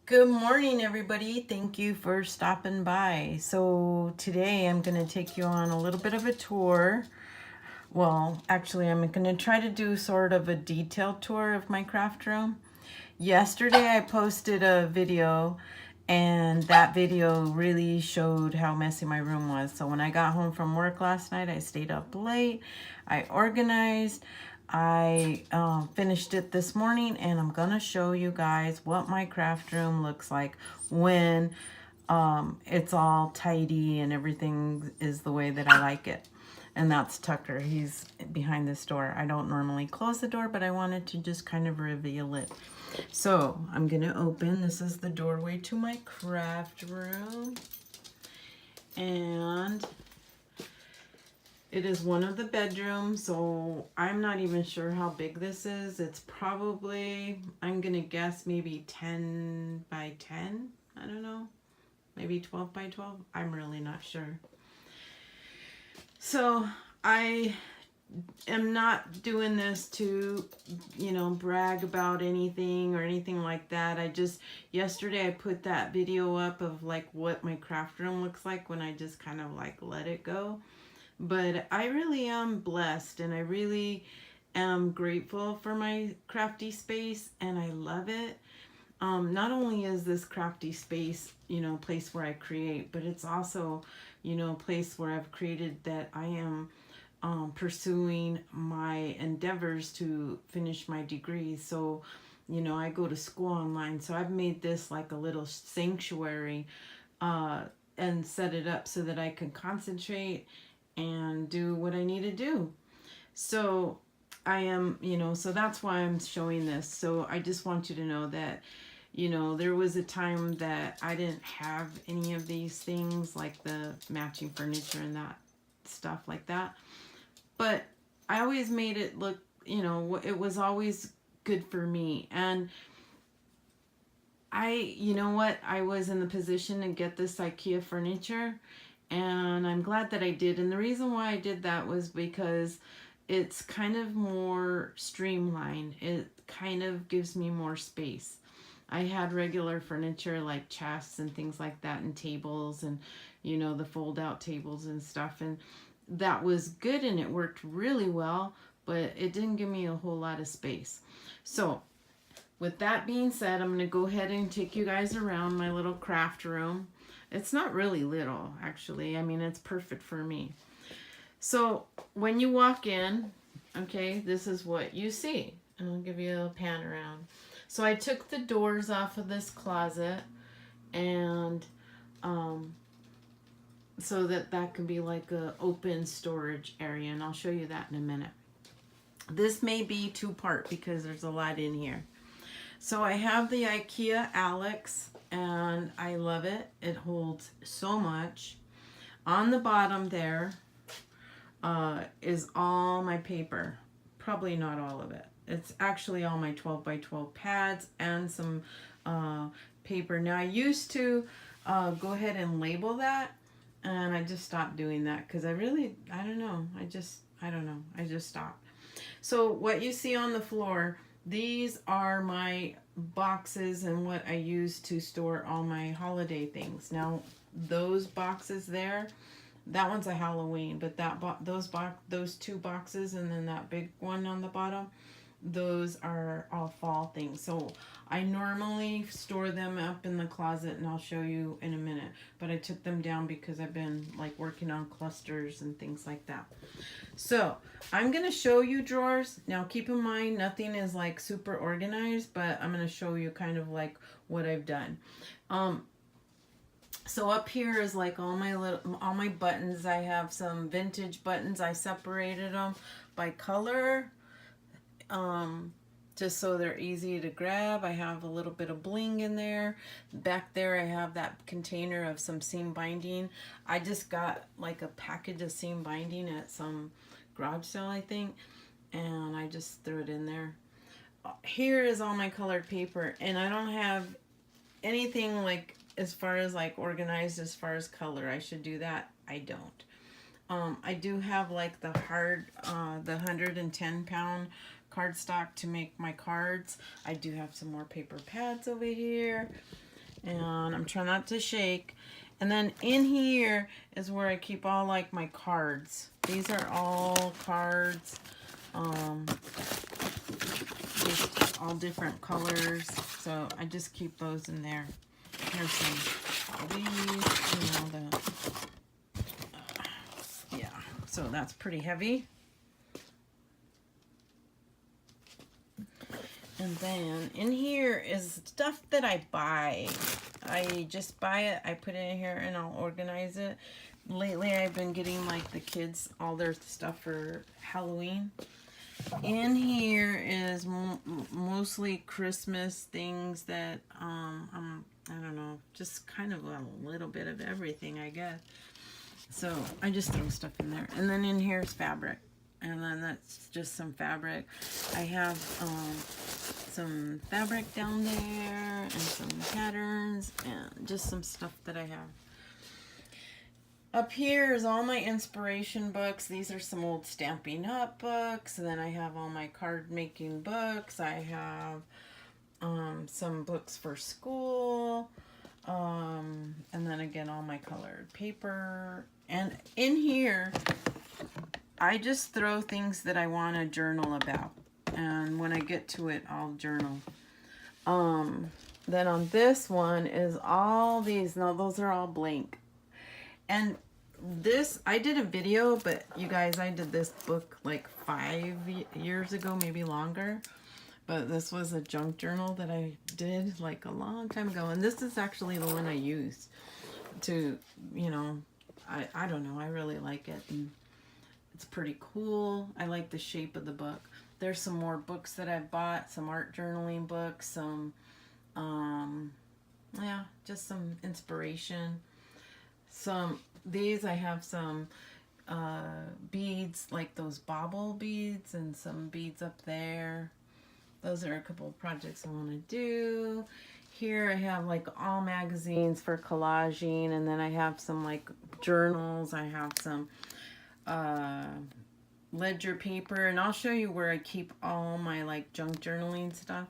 Good morning, everybody. Thank you for stopping by. So today I'm going to take you on a little bit of a tour. Well, actually, I'm going to try to do sort of a detailed tour of my craft room. Yesterday I posted a video, and that video really showed how messy my room was. So when I got home from work last night, I stayed up late, I organized, I finished it this morning, and I'm gonna show you guys what my craft room looks like when it's all tidy and everything is the way that I like it. And that's Tucker. He's behind this door. I don't normally close the door, but I wanted to just kind of reveal it. So I'm going to open. This is the doorway to my craft room. And it is one of the bedrooms, so I'm not even sure how big this is. It's probably, I'm going to guess maybe 10 by 10. I don't know. Maybe 12 by 12. I'm really not sure. So I am not doing this to, brag about anything or anything like that. Yesterday I put that video up of like what my craft room looks like when I just kind of like let it go. But I really am blessed, and I really am grateful for my crafty space, and I love it. Not only is this crafty space, place where I create, but it's also, a place where I've created that I am pursuing my endeavors to finish my degree. So, I go to school online. So I've made this like a little sanctuary and set it up so that I can concentrate and do what I need to do. So I am, so that's why I'm showing this. So I just want you to know that, there was a time that I didn't have any of these things like the matching furniture and that stuff like that. But I always made it look, it was always good for me. And you know what? I was in the position to get this IKEA furniture, and I'm glad that I did. And the reason why I did that was because it's kind of more streamlined. It kind of gives me more space. I had regular furniture like chests and things like that, and tables, and the fold out tables and stuff, and that was good and it worked really well, but it didn't give me a whole lot of space. So with that being said, I'm going to go ahead and take you guys around my little craft room. It's not really little, actually. I mean, it's perfect for me. So when you walk in, okay, this is what you see. And I'll give you a pan around. So I took the doors off of this closet, and so that can be like a open storage area, and I'll show you that in a minute. This may be two-part because there's a lot in here. So I have the IKEA Alex, and I love it. It holds so much. On the bottom there is all my paper. Probably not all of it. It's actually all my 12 by 12 pads and some paper. Now I used to go ahead and label that, and I just stopped doing that because I don't know. I just stopped. So what you see on the floor, these are my boxes and what I use to store all my holiday things. Now those boxes there, that one's a Halloween, but those two boxes and then that big one on the bottom, those are all fall things. So I normally store them up in the closet, and I'll show you in a minute, but I took them down because I've been like working on clusters and things like that. So I'm going to show you drawers. Now keep in mind, nothing is like super organized, but I'm going to show you kind of like what I've done. So up here is like all my buttons. I have some vintage buttons. I separated them by color, just so they're easy to grab. I have a little bit of bling in there. Back there I have that container of some seam binding. I just got like a package of seam binding at some garage sale, I think, and I just threw it in there. Here is all my colored paper, and I don't have anything like as far as like organized as far as color. I should do that. I don't. I do have like the 110-pound cardstock to make my cards. I do have some more paper pads over here. And I'm trying not to shake. And then in here is where I keep all like my cards. These are all cards. Just all different colors. So I just keep those in there. Here's some of these, you know, yeah. So that's pretty heavy. And then in here is stuff that I buy. I just buy it, I put it in here, and I'll organize it. Lately, I've been getting like the kids all their stuff for Halloween. In here is mostly Christmas things that I don't know, just kind of a little bit of everything, I guess. So I just throw stuff in there. And then in here is fabric. And then that's just some fabric. I have some fabric down there and some patterns and just some stuff that I have. Up here is all my inspiration books. These are some old Stampin' Up books. And then I have all my card making books. I have some books for school. And then again, all my colored paper. And in here, I just throw things that I want to journal about. And when I get to it, I'll journal. Then on this one is all these. Now, those are all blank. And this, I did a video, but you guys, I did this book like 5 years ago, maybe longer. But this was a junk journal that I did like a long time ago. And this is actually the one I used to, you know, I don't know. I really like it. And it's pretty cool. I like the shape of the book. There's some more books that I've bought, some art journaling books, some, yeah, just some inspiration. These I have some beads, like those bobble beads, and some beads up there. Those are a couple of projects I want to do. Here I have like all magazines for collaging, and then I have some like journals. I have some ledger paper, and I'll show you where I keep all my like junk journaling stuff.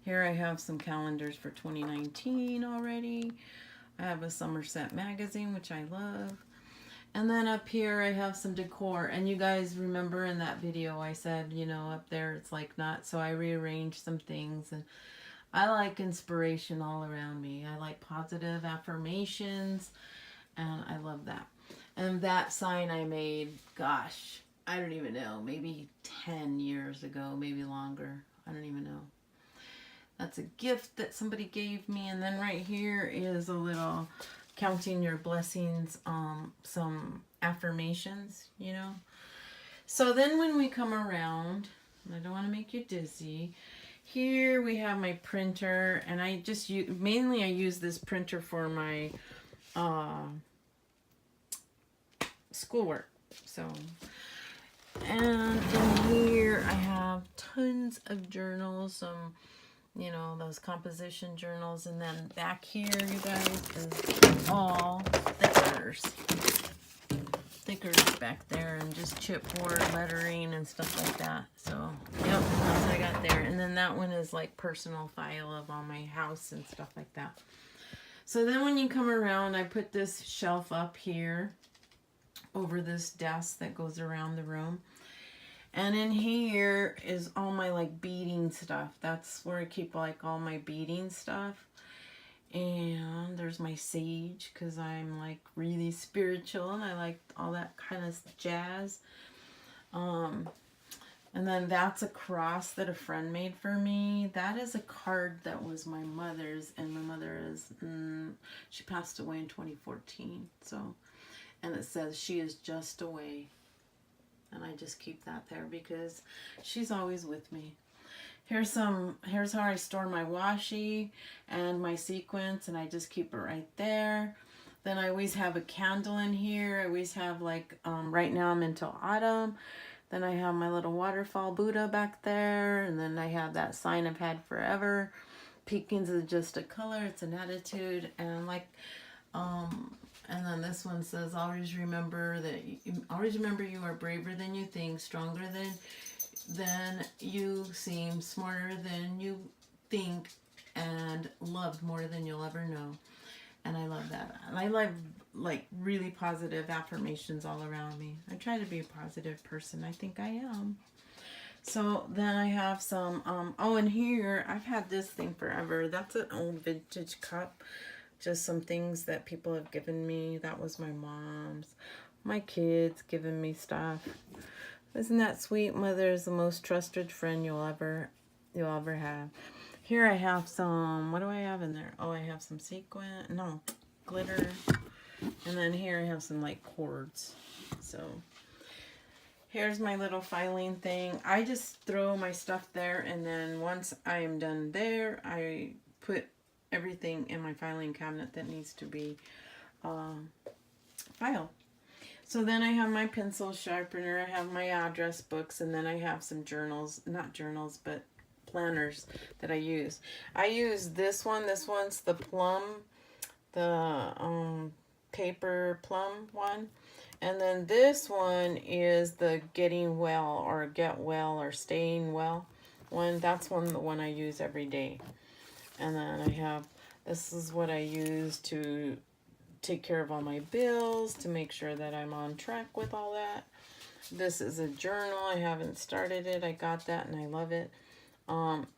Here I have some calendars for 2019 already. I have a Somerset magazine, which I love. And then up here I have some decor. And you guys remember in that video I said, you know, up there it's like not, so I rearranged some things. And I like inspiration all around me. I like positive affirmations, and I love that. And that sign I made, gosh, I don't even know, maybe 10 years ago, maybe longer. I don't even know. That's a gift that somebody gave me. And then right here is a little counting your blessings, some affirmations, you know. So then when we come around, I don't want to make you dizzy. Here we have my printer, and I just mainly I use this printer for my schoolwork. So, and in here I have tons of journals, some, you know, those composition journals. And then back here, you guys, is all stickers back there, and just chipboard lettering and stuff like that. So, yep, that's what I got there. And then that one is like personal file of all my house and stuff like that. So then when you come around, I put this shelf up here over this desk that goes around the room. And in here is all my like beading stuff. That's where I keep like all my beading stuff. And there's my sage, because I'm like really spiritual and I like all that kind of jazz. And then that's a cross that a friend made for me. That is a card that was my mother's, and my mother is, she passed away in 2014. So, and it says she is just away. And I just keep that there because she's always with me. Here's how I store my washi and my sequins, and I just keep it right there. Then I always have a candle in here. I always have like, right now I'm into autumn. Then I have my little waterfall Buddha back there. And then I have that sign I've had forever. Pekins is just a color, it's an attitude. And like, and then this one says, always remember you are braver than you think, stronger than you seem, smarter than you think, and loved more than you'll ever know. And I love that. And I love like really positive affirmations all around me. I try to be a positive person. I think I am. So then I have some, oh, and here, I've had this thing forever. That's an old vintage cup. Just some things that people have given me. That was my mom's. My kids giving me stuff. Isn't that sweet? Mother is the most trusted friend you'll ever have. Here I have some, what do I have in there? Oh, I have some sequin, no, glitter. And then here I have some like cords. So here's my little filing thing. I just throw my stuff there, and then once I am done there, I put everything in my filing cabinet that needs to be filed. So then I have my pencil sharpener, I have my address books, and then I have some journals, not journals, but planners that I use. I use this one. This one's the plum, the paper plum one. And then this one is the getting well or get well or staying well one. That's the one I use every day. And then I have, this is what I use to take care of all my bills, to make sure that I'm on track with all that. This is a journal. I haven't started it. I got that and I love it.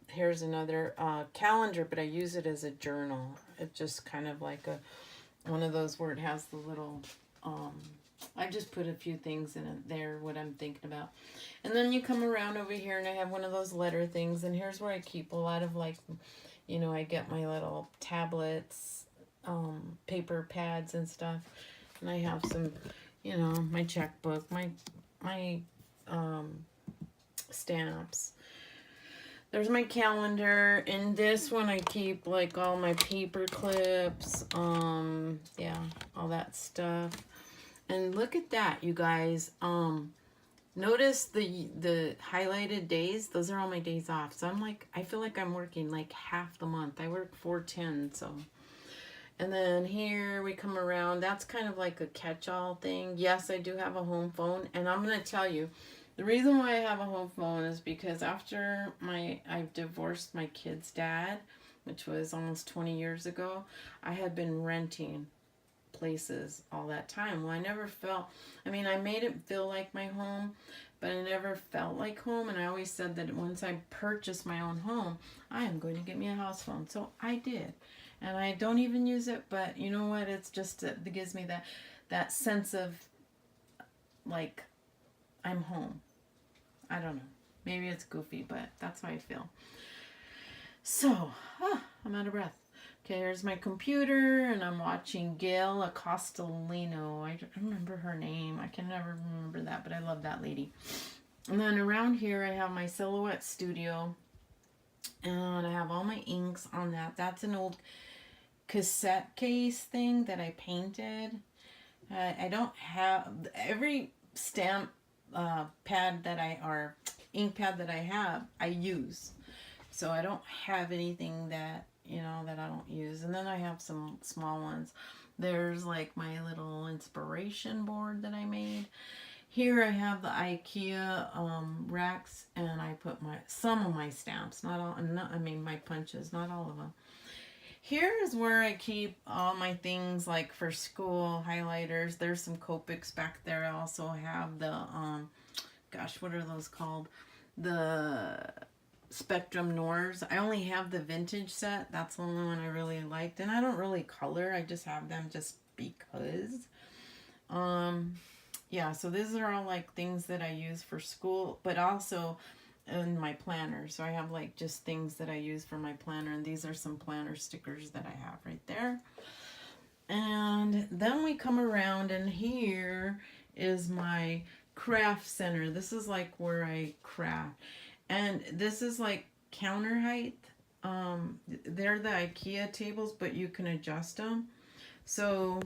Here's another calendar, but I use it as a journal. It's just kind of like one of those where it has the little, I just put a few things in it there, what I'm thinking about. And then you come around over here and I have one of those letter things, and here's where I keep a lot of, like, you know, I get my little tablets, paper pads and stuff. And I have some, you know, my checkbook, my stamps. There's my calendar. In this one I keep like all my paper clips, yeah, all that stuff. And look at that, you guys. Notice the highlighted days. Those are all my days off. So I'm like, I feel like I'm working like half the month. I work 4/10, so. And then here we come around. That's kind of like a catch-all thing. Yes, I do have a home phone, and I'm gonna tell you, the reason why I have a home phone is because after I divorced my kid's dad, which was almost 20 years ago, I had been renting places all that time. Well, I never felt, I mean, I made it feel like my home, but I never felt like home. And I always said that once I purchased my own home, I am going to get me a house phone. So I did. And I don't even use it, but you know what? It's just, it gives me that sense of like, I'm home. I don't know. Maybe it's goofy, but that's how I feel. So, I'm out of breath. Okay, here's my computer, and I'm watching Gail Acostolino. I don't remember her name. I can never remember that, but I love that lady. And then around here, I have my Silhouette Studio, and I have all my inks on that. That's an old cassette case thing that I painted. I don't have every stamp pad that or ink pad that I have, I use. So I don't have anything that, you know, that I don't use. And then I have some small ones. There's like my little inspiration board that I made. Here I have the IKEA racks, and I put some of my stamps, not all, I mean my punches, not all of them. Here is where I keep all my things like for school, highlighters. There's some Copics back there. I also have the, gosh, what are those called? The Spectrum Noirs. I only have the vintage set. That's the only one I really liked. And I don't really color. I just have them just because. Yeah, so these are all like things that I use for school, but also in my planner. So I have like just things that I use for my planner, and these are some planner stickers that I have right there. And then we come around, and here is my craft center. This is like where I craft, and this is like counter height. They're the IKEA tables, but you can adjust them. So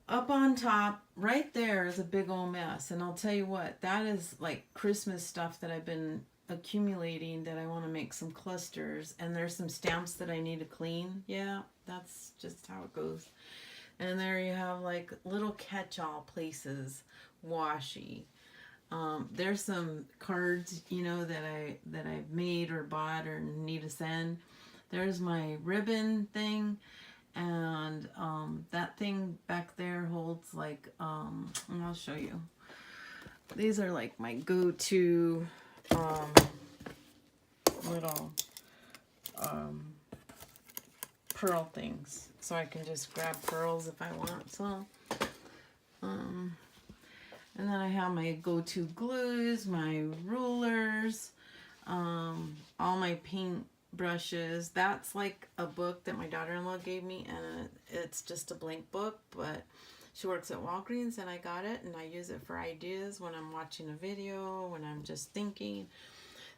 up on top, right there is a big old mess. And I'll tell you what, that is like Christmas stuff that I've been accumulating that I want to make some clusters. And there's some stamps that I need to clean. Yeah, that's just how it goes. And there you have like little catch-all places, washi. There's some cards, you know, that I've made or bought or need to send. There's my ribbon thing. And that thing back there holds like, and I'll show you. These are like my go-to little pearl things. So I can just grab pearls if I want. So, and then I have my go-to glues, my rulers, all my paint brushes. That's like a book that my daughter-in-law gave me, and it's just a blank book, but she works at Walgreens and I got it, and I use it for ideas when I'm watching a video, when I'm just thinking.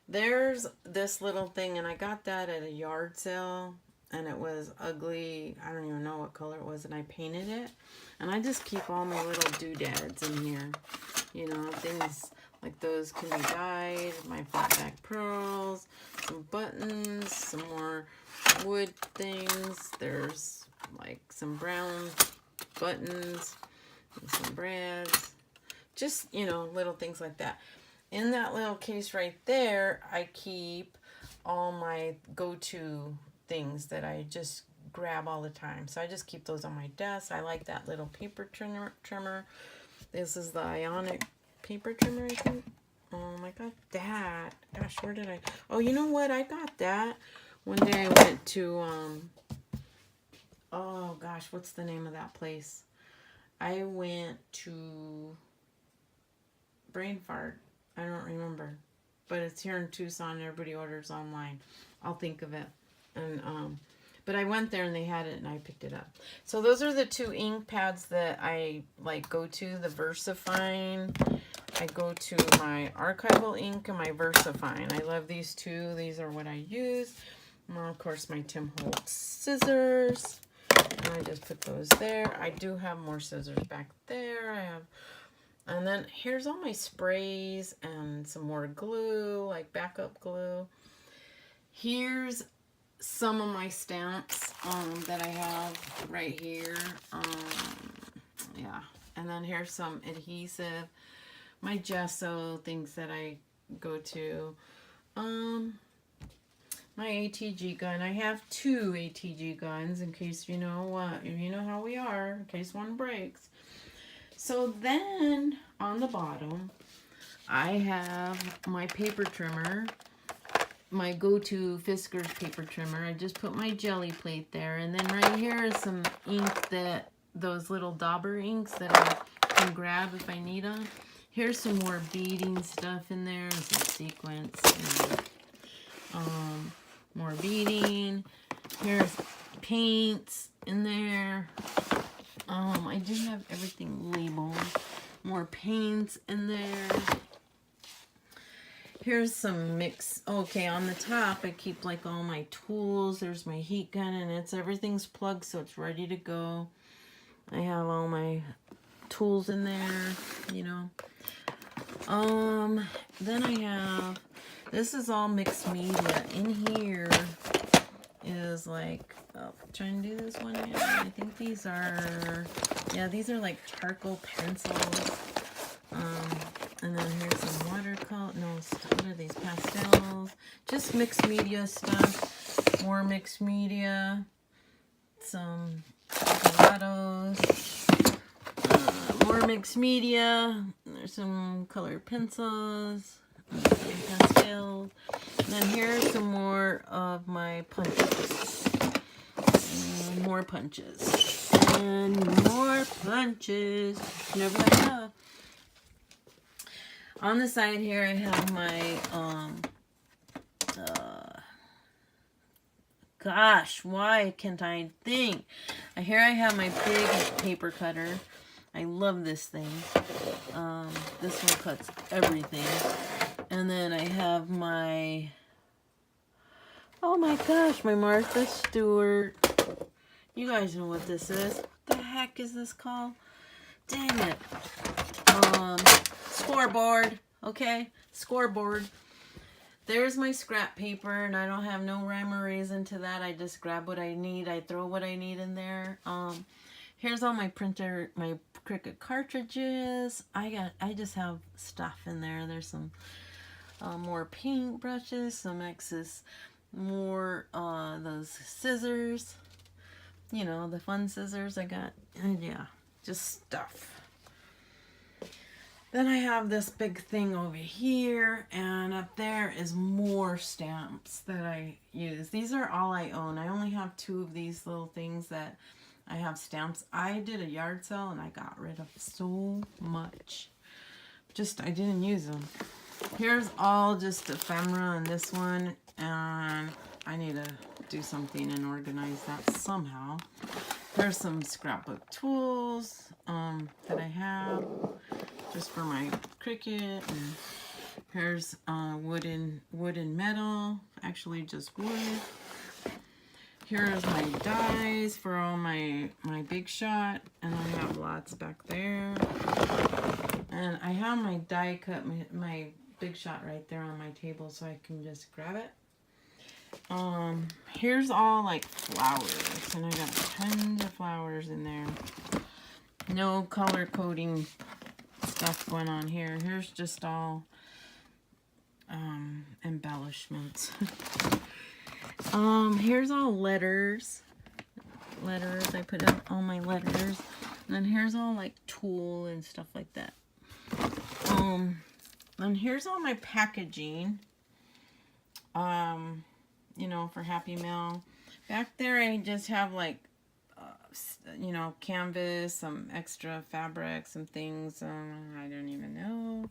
There's this little thing, and I got that at a yard sale, and it was ugly. I don't even know what color it was, and I painted it. And I just keep all my little doodads in here. You know, things like those can be dyed. My flat back pearls, some buttons, some more wood things. There's like some brown buttons, and some brads. Just, you know, little things like that. In that little case right there, I keep all my go-to things that I just grab all the time. So I just keep those on my desk. I like that little paper trimmer. This is the Ionic paper trimmer, I think. I got that. Gosh, where did I? Oh, you know what? I got that. One day I went to, oh gosh, what's the name of that place? I went to Brain Fart. I don't remember. But it's here in Tucson. Everybody orders online. I'll think of it. And, but I went there and they had it and I picked it up. So those are the two ink pads that I like go to. The VersaFine. I go to my Archival ink and my VersaFine. I love these two. These are what I use. And of course my Tim Holtz scissors. And I just put those there. I do have more scissors back there. I have, and then here's all my sprays and some more glue, like backup glue. Here's some of my stamps that I have right here. Yeah, and then here's some adhesive, my gesso, things that I go to. My ATG gun. I have two ATG guns in case you know what, you know how we are, in case one breaks. So then on the bottom, I have my paper trimmer, my go-to Fiskars paper trimmer. I just put my jelly plate there, and then right here is some ink, that those little dauber inks that I can grab if I need them. Here's some more beading stuff in there, some sequins, and, more beading. Here's paints in there. I do have everything labeled. More paints in there. Here's some mix. Okay, on the top I keep like all my tools. There's my heat gun, and everything's plugged, so it's ready to go. I have all my tools in there, you know. Then I have, this is all mixed media. In here is like, oh, trying to do this one here. I think these are, yeah, these are like charcoal pencils. And then here's some watercolor, no, what are these, pastels? Just mixed media stuff. More mixed media. Some gelatos. More mixed media. There's some colored pencils. Some pastels. And then here's some more of my punches. More punches. And more punches. Never enough. On the side here, I have my, gosh, why can't I think? Here I have my big paper cutter. I love this thing. This one cuts everything. And then I have my, oh my gosh, my Martha Stewart. You guys know what this is. What the heck is this called? Dang it. Scoreboard. Okay, scoreboard. There's my scrap paper, and I don't have no rhyme or reason to that. I just grab what I need. I throw what I need in there. Here's all my printer, my Cricut cartridges. I just have stuff in there. There's some more paint brushes, some excess more those scissors, you know, the fun scissors I got, and yeah, just stuff. Then I have this big thing over here, and up there is more stamps that I use. These are all I own. I only have 2 of these little things that I have stamps. I did a yard sale and I got rid of so much. Just, I didn't use them. Here's all just ephemera in this one, and I need to do something and organize that somehow. Here's some scrapbook tools that I have just for my Cricut. And here's wood and metal, actually just wood. Here's my dies for all my Big Shot, and I have lots back there. And I have my die cut, my Big Shot right there on my table, so I can just grab it. Here's all like flowers, and I got tons of flowers in there. No color coding stuff going on here. Here's just all embellishments. Here's all letters. I put out all my letters. And then here's all like tulle and stuff like that. And here's all my packaging. You know, for Happy Mail. Back there I just have like, you know, canvas, some extra fabric, some things. I don't even know.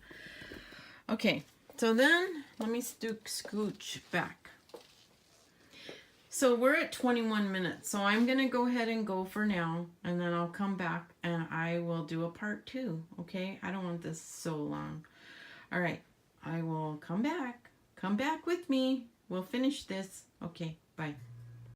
Okay, so then let me scooch back. So we're at 21 minutes, so I'm going to go ahead and go for now, and then I'll come back and I will do a part 2, okay? I don't want this so long. All right, I will come back. Come back with me. We'll finish this. Okay, bye.